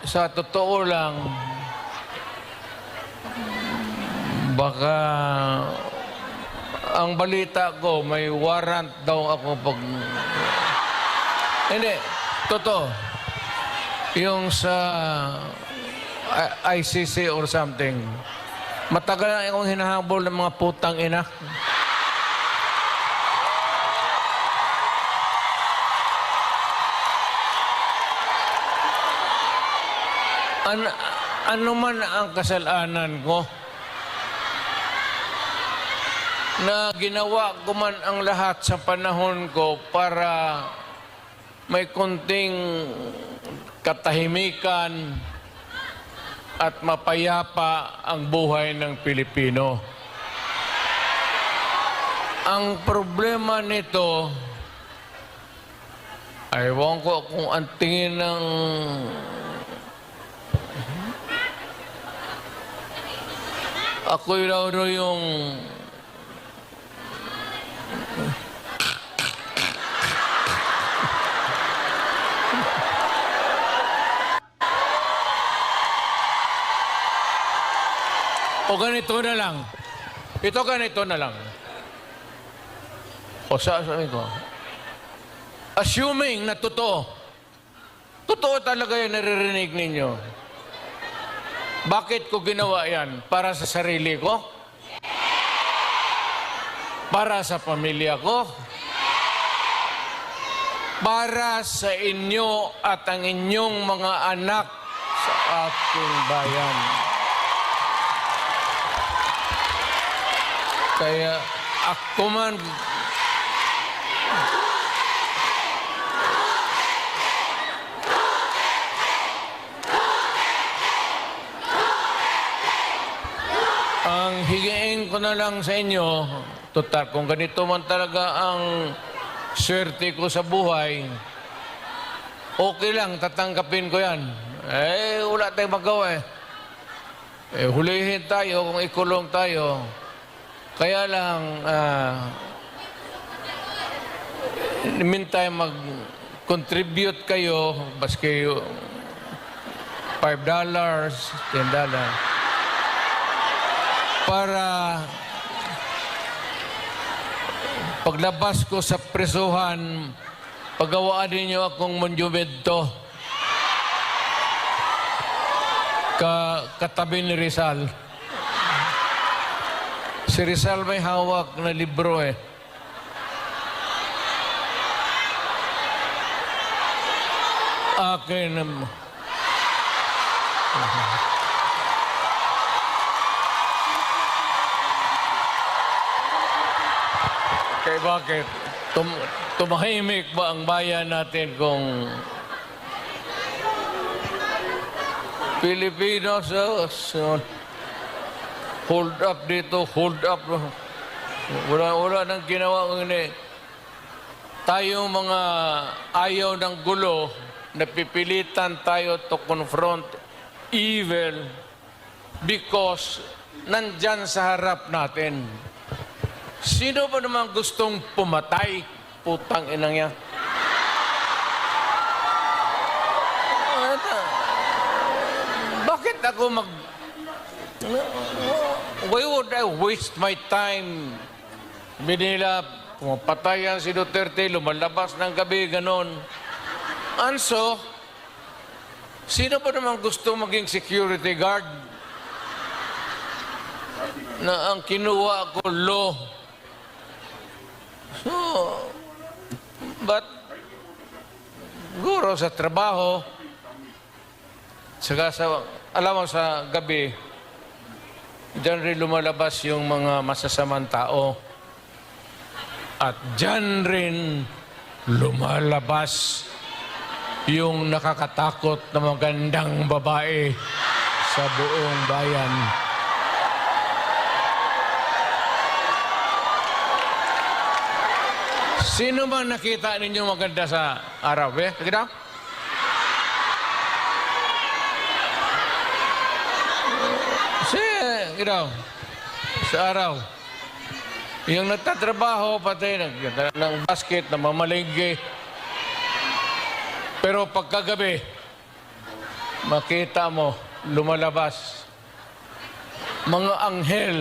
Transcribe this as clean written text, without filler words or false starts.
sa totoo lang, baka ang balita ko, may warrant daw ako pag... Hindi, totoo. Yung sa ICC or something, matagal na akong hinahabol ng mga putang ina. Ano man ang kasalanan ko, na ginawa ko man ang lahat sa panahon ko para may konting katahimikan at mapayapa ang buhay ng Pilipino. Ang problema nito, ewan ko kung ang tingin ng ako'y raw yung o ganito na lang. Ito ganito na lang. O sabi ko, assuming na totoo talaga yung naririnig ninyo, bakit ko ginawa yan? Para sa sarili ko? Para sa pamilya ko? Para sa inyo at ang inyong mga anak sa ating bayan. Kaya ako man ang higiin ko na lang sa inyo, total, kung ganito man talaga ang swerte ko sa buhay, okay lang, tatanggapin ko yan. Wala tayong magawa hulihin tayo kung ikulong tayo. Kaya lang, in the meantime, mag-contribute kayo, baski $5, $10, para paglabas ko sa presuhan, paggawaan ninyo akong monumento katabi ni Rizal. Si Rizal may hawak na libro Akin kaya bakit? Tumahimik ba ang bayan natin kung Pilipinos hold up dito, hold up. Wala nang ginawa ko ini. Tayo mga ayaw ng gulo, napipilitan tayo to confront evil because nandyan sa harap natin. Sino ba naman gustong pumatay? Putang inang yan. Bakit ako why would I waste my time? Binila, pumapatayan si Duterte, lumalabas ng gabi, ganon. Anso, sino ba naman gusto maging security guard? Na ang kinuha ko, law. So, but, guro sa trabaho, saka alam mo sa gabi, diyan rin lumalabas yung mga masasamang tao. At diyan rin lumalabas yung nakakatakot na magandang babae sa buong bayan. Sino man nakita ninyo maganda sa araw? Nakita? Sa araw. Yung nagtatrabaho, pati ng basket, na mamalinggi. Pero pagkagabi, makita mo lumalabas mga anghel